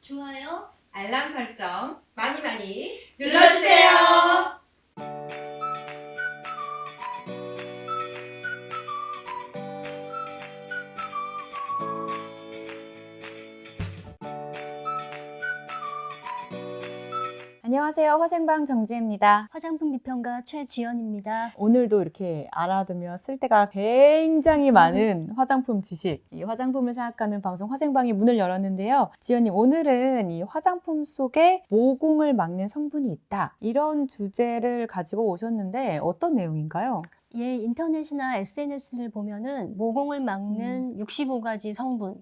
좋아요, 알람 설정 많이 많이 눌러주세요. 안녕하세요. 화생방 정지혜입니다. 화장품 비평가 최지연입니다. 오늘도 이렇게 알아두면 쓸 때가 굉장히 많은 화장품 지식, 이 화장품을 생각하는 방송 화생방이 문을 열었는데요. 지연님, 오늘은 이 화장품 속에 모공을 막는 성분이 있다, 이런 주제를 가지고 오셨는데 어떤 내용인가요? 예, 인터넷이나 SNS를 보면은 모공을 막는 65가지 성분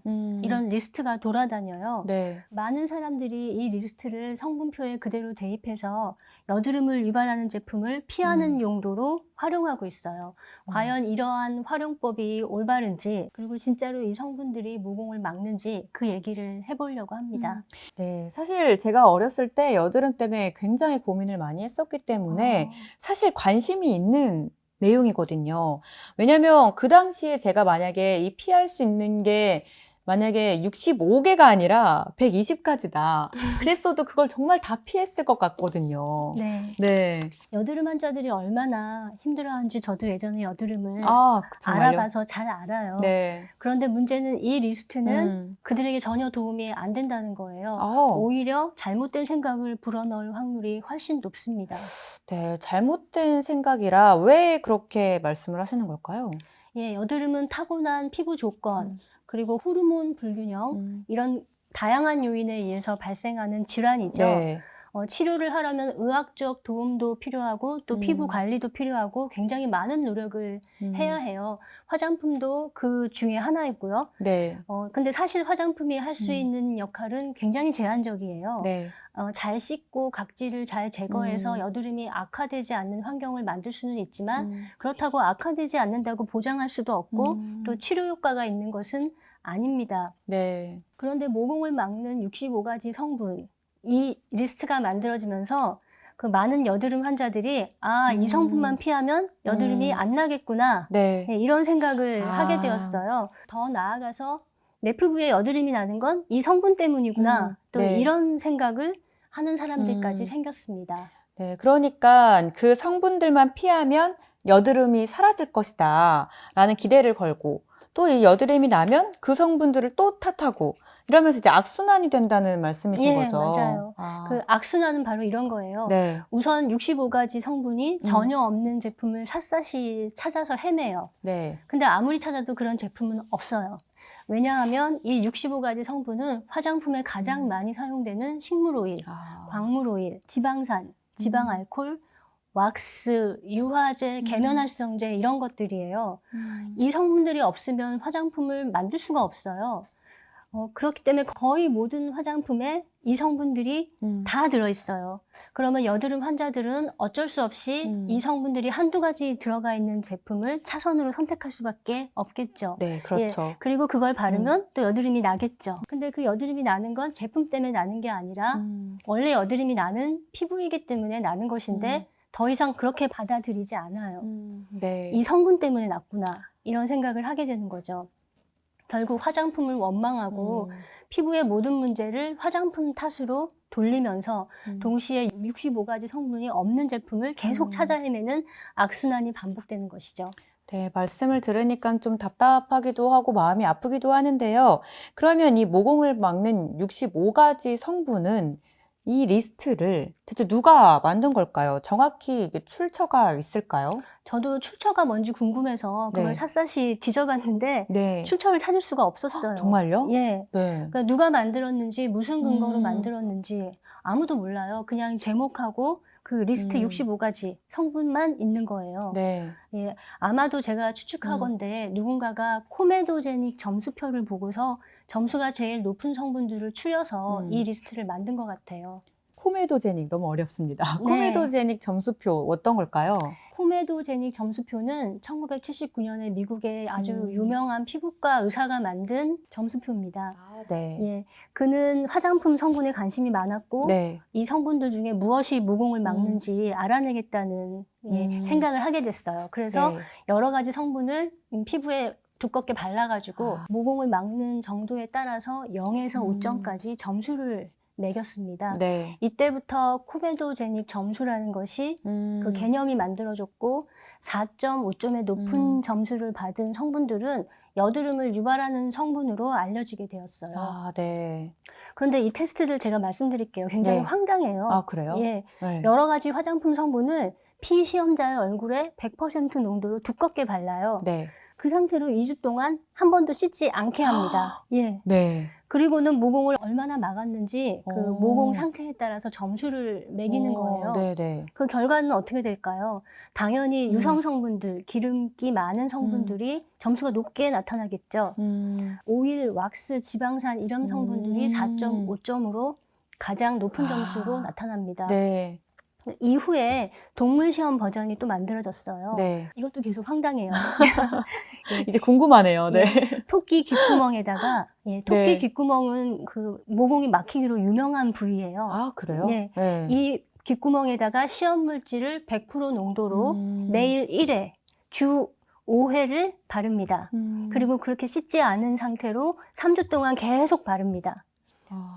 이런 리스트가 돌아다녀요. 네. 많은 사람들이 이 리스트를 성분표에 그대로 대입해서 여드름을 유발하는 제품을 피하는 용도로 활용하고 있어요. 과연 이러한 활용법이 올바른지, 그리고 진짜로 이 성분들이 모공을 막는지 그 얘기를 해보려고 합니다. 네, 사실 제가 어렸을 때 여드름 때문에 굉장히 고민을 많이 했었기 때문에 사실 관심이 있는 내용이거든요. 왜냐면 그 당시에 제가 만약에 이 피할 수 있는 게 만약에 65개가 아니라 120가지다. 그랬어도 그걸 정말 다 피했을 것 같거든요. 네. 네. 여드름 환자들이 얼마나 힘들어하는지 저도 예전에 여드름을 정말요? 알아봐서 잘 알아요. 네. 그런데 문제는 이 리스트는 그들에게 전혀 도움이 안 된다는 거예요. 오히려 잘못된 생각을 불어넣을 확률이 훨씬 높습니다. 네, 잘못된 생각이라 왜 그렇게 말씀을 하시는 걸까요? 예, 여드름은 타고난 피부 조건, 그리고 호르몬 불균형, 이런 다양한 요인에 의해서 발생하는 질환이죠. 네. 치료를 하려면 의학적 도움도 필요하고 또 피부 관리도 필요하고 굉장히 많은 노력을 해야 해요. 화장품도 그 중에 하나이고요. 네. 근데 사실 화장품이 할 수 있는 역할은 굉장히 제한적이에요. 네. 잘 씻고 각질을 잘 제거해서 여드름이 악화되지 않는 환경을 만들 수는 있지만 그렇다고 악화되지 않는다고 보장할 수도 없고 또 치료 효과가 있는 것은 아닙니다. 네. 그런데 모공을 막는 65가지 성분, 이 리스트가 만들어지면서 그 많은 여드름 환자들이 이 성분만 피하면 여드름이 안 나겠구나. 네. 네, 이런 생각을 하게 되었어요. 더 나아가서 내 피부에 여드름이 나는 건 이 성분 때문이구나. 또 네. 이런 생각을 하는 사람들까지 생겼습니다. 네, 그러니까 그 성분들만 피하면 여드름이 사라질 것이다 라는 기대를 걸고, 또 이 여드름이 나면 그 성분들을 또 탓하고 이러면서 이제 악순환이 된다는 말씀이신 예, 거죠. 맞아요. 그 악순환은 바로 이런 거예요. 네. 우선 65가지 성분이 전혀 없는 제품을 샅샅이 찾아서 헤매요. 네. 근데 아무리 찾아도 그런 제품은 없어요. 왜냐하면 이 65가지 성분은 화장품에 가장 많이 사용되는 식물 오일, 광물 오일, 지방산, 지방 알코올, 왁스, 유화제, 계면활성제 이런 것들이에요. 이 성분들이 없으면 화장품을 만들 수가 없어요. 그렇기 때문에 거의 모든 화장품에 이 성분들이 다 들어있어요. 그러면 여드름 환자들은 어쩔 수 없이 이 성분들이 한두 가지 들어가 있는 제품을 차선으로 선택할 수밖에 없겠죠. 네, 그렇죠. 예, 그리고 그걸 바르면 또 여드름이 나겠죠. 근데 그 여드름이 나는 건 제품 때문에 나는 게 아니라 원래 여드름이 나는 피부이기 때문에 나는 것인데 더 이상 그렇게 받아들이지 않아요. 네. 이 성분 때문에 났구나. 이런 생각을 하게 되는 거죠. 결국 화장품을 원망하고 피부의 모든 문제를 화장품 탓으로 돌리면서 동시에 65가지 성분이 없는 제품을 계속 찾아 헤매는 악순환이 반복되는 것이죠. 네, 말씀을 들으니까 좀 답답하기도 하고 마음이 아프기도 하는데요. 그러면 이 모공을 막는 65가지 성분은 이 리스트를 대체 누가 만든 걸까요? 정확히 이게 출처가 있을까요? 저도 출처가 뭔지 궁금해서 그걸 네. 샅샅이 뒤져봤는데 네. 출처를 찾을 수가 없었어요. 정말요? 예. 네. 그러니까 누가 만들었는지 무슨 근거로 만들었는지 아무도 몰라요. 그냥 제목하고 그 리스트 65가지 성분만 있는 거예요. 네. 예, 아마도 제가 추측하건대 누군가가 코메도제닉 점수표를 보고서 점수가 제일 높은 성분들을 추려서 이 리스트를 만든 것 같아요. 코메도제닉 너무 어렵습니다. 네. 코메도제닉 점수표 어떤 걸까요? 코메도제닉 점수표는 1979년에 미국의 아주 유명한 피부과 의사가 만든 점수표입니다. 네. 예, 그는 화장품 성분에 관심이 많았고 네. 이 성분들 중에 무엇이 모공을 막는지 알아내겠다는 생각을 하게 됐어요. 그래서 네. 여러 가지 성분을 피부에 두껍게 발라가지고 모공을 막는 정도에 따라서 0에서 5점까지 점수를 매겼습니다. 네. 이때부터 코메도제닉 점수라는 것이 그 개념이 만들어졌고 4.5점의 높은 점수를 받은 성분들은 여드름을 유발하는 성분으로 알려지게 되었어요. 아, 네. 그런데 이 테스트를 제가 말씀드릴게요. 굉장히 네. 황당해요. 아, 그래요? 예, 네. 여러 가지 화장품 성분을 피시험자의 얼굴에 100% 농도로 두껍게 발라요. 네. 그 상태로 2주 동안 한 번도 씻지 않게 합니다. 예. 네. 그리고는 모공을 얼마나 막았는지 그 오. 모공 상태에 따라서 점수를 매기는 거예요. 네네. 그 결과는 어떻게 될까요? 당연히 유성 성분들, 기름기 많은 성분들이 점수가 높게 나타나겠죠. 오일, 왁스, 지방산 이런 성분들이 4.5점으로 가장 높은 점수로 나타납니다. 네. 이후에 동물 시험 버전이 또 만들어졌어요. 네. 이것도 계속 황당해요. 이제 궁금하네요. 네. 토끼 귓구멍에다가 토끼 네. 귓구멍은 그 모공이 막히기로 유명한 부위예요. 아, 그래요? 네. 네. 이 귓구멍에다가 시험 물질을 100% 농도로 매일 1회, 주 5회를 바릅니다. 그리고 그렇게 씻지 않은 상태로 3주 동안 계속 바릅니다.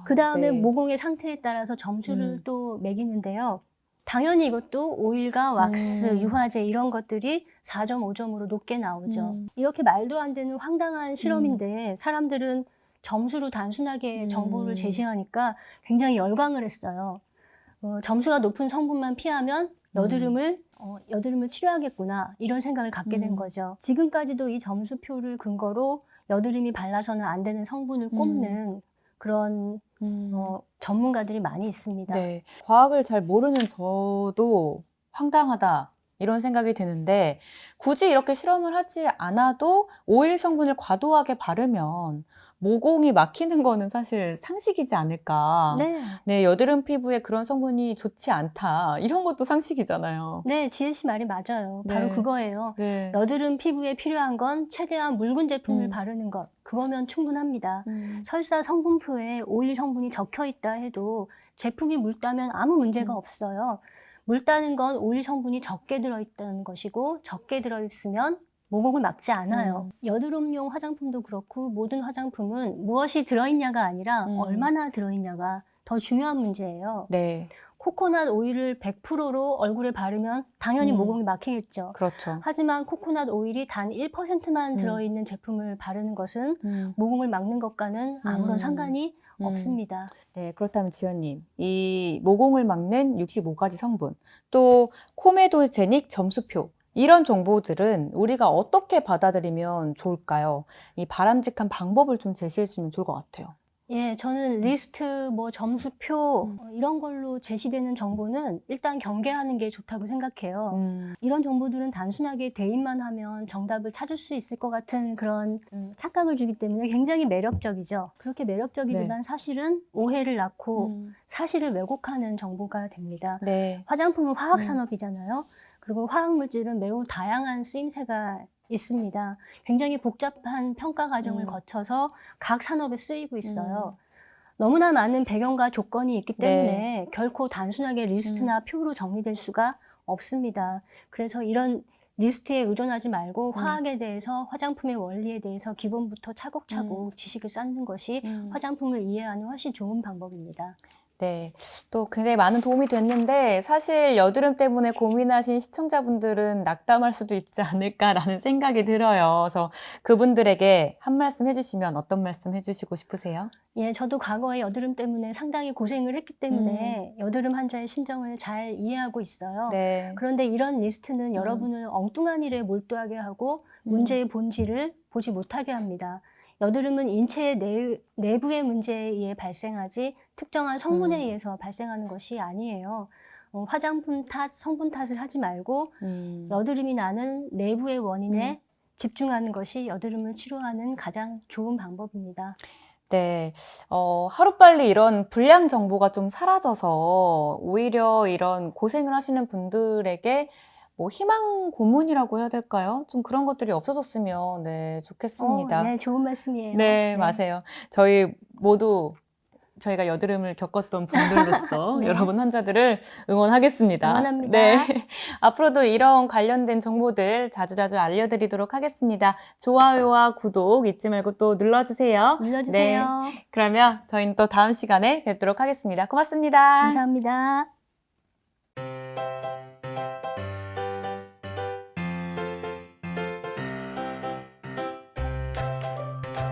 그 다음에 네. 모공의 상태에 따라서 점수를 또 매기는데요. 당연히 이것도 오일과 왁스, 유화제 이런 것들이 4.5점으로 높게 나오죠. 이렇게 말도 안 되는 황당한 실험인데 사람들은 점수로 단순하게 정보를 제시하니까 굉장히 열광을 했어요. 점수가 높은 성분만 피하면 여드름을 치료하겠구나 이런 생각을 갖게 된 거죠. 지금까지도 이 점수표를 근거로 여드름이 발라서는 안 되는 성분을 꼽는 그런 전문가들이 많이 있습니다. 네. 과학을 잘 모르는 저도 황당하다 이런 생각이 드는데 굳이 이렇게 실험을 하지 않아도 오일 성분을 과도하게 바르면 모공이 막히는 거는 사실 상식이지 않을까. 네. 네, 여드름 피부에 그런 성분이 좋지 않다. 이런 것도 상식이잖아요. 네, 지혜 씨 말이 맞아요. 바로 네. 그거예요. 네. 여드름 피부에 필요한 건 최대한 묽은 제품을 바르는 것. 그거면 충분합니다. 설사 성분표에 오일 성분이 적혀 있다 해도 제품이 묽다면 아무 문제가 없어요. 묽다는 건 오일 성분이 적게 들어있다는 것이고 적게 들어있으면 모공을 막지 않아요. 여드름용 화장품도 그렇고 모든 화장품은 무엇이 들어있냐가 아니라 얼마나 들어있냐가 더 중요한 문제예요. 네. 코코넛 오일을 100%로 얼굴에 바르면 당연히 모공이 막히겠죠. 그렇죠. 하지만 코코넛 오일이 단 1%만 들어있는 제품을 바르는 것은 모공을 막는 것과는 아무런 상관이 없습니다. 네, 그렇다면 지연님, 이 모공을 막는 65가지 성분, 또 코메도제닉 점수표, 이런 정보들은 우리가 어떻게 받아들이면 좋을까요? 이 바람직한 방법을 좀 제시해 주면 좋을 것 같아요. 예, 저는 리스트, 점수표 이런 걸로 제시되는 정보는 일단 경계하는 게 좋다고 생각해요. 이런 정보들은 단순하게 대입만 하면 정답을 찾을 수 있을 것 같은 그런 착각을 주기 때문에 굉장히 매력적이죠. 그렇게 매력적이지만 사실은 오해를 낳고 사실을 왜곡하는 정보가 됩니다. 네. 화장품은 화학산업이잖아요. 그리고 화학물질은 매우 다양한 쓰임새가 있습니다. 굉장히 복잡한 평가 과정을 거쳐서 각 산업에 쓰이고 있어요. 너무나 많은 배경과 조건이 있기 때문에 결코 단순하게 리스트나 표로 정리될 수가 없습니다. 그래서 이런 리스트에 의존하지 말고 화학에 대해서, 화장품의 원리에 대해서 기본부터 차곡차곡 지식을 쌓는 것이 화장품을 이해하는 훨씬 좋은 방법입니다. 네, 또 굉장히 많은 도움이 됐는데 사실 여드름 때문에 고민하신 시청자분들은 낙담할 수도 있지 않을까라는 생각이 들어요. 그래서 그분들에게 한 말씀 해주시면 어떤 말씀 해주시고 싶으세요? 예, 저도 과거에 여드름 때문에 상당히 고생을 했기 때문에 여드름 환자의 심정을 잘 이해하고 있어요. 네. 그런데 이런 리스트는 여러분을 엉뚱한 일에 몰두하게 하고 문제의 본질을 보지 못하게 합니다. 여드름은 인체의 내부의 문제에 의해 발생하지 특정한 성분에 의해서 발생하는 것이 아니에요. 화장품 탓, 성분 탓을 하지 말고 여드름이 나는 내부의 원인에 집중하는 것이 여드름을 치료하는 가장 좋은 방법입니다. 네, 하루빨리 이런 불량 정보가 좀 사라져서 오히려 이런 고생을 하시는 분들에게 뭐 희망 고문이라고 해야 될까요? 좀 그런 것들이 없어졌으면 네, 좋겠습니다. 네, 좋은 말씀이에요. 네, 맞아요. 저희 모두 저희가 여드름을 겪었던 분들로서 네. 여러분 환자들을 응원하겠습니다. 응원합니다. 네. 앞으로도 이런 관련된 정보들 자주자주 알려드리도록 하겠습니다. 좋아요와 구독 잊지 말고 또 눌러주세요. 눌러주세요. 네. 그러면 저희는 또 다음 시간에 뵙도록 하겠습니다. 고맙습니다. 감사합니다.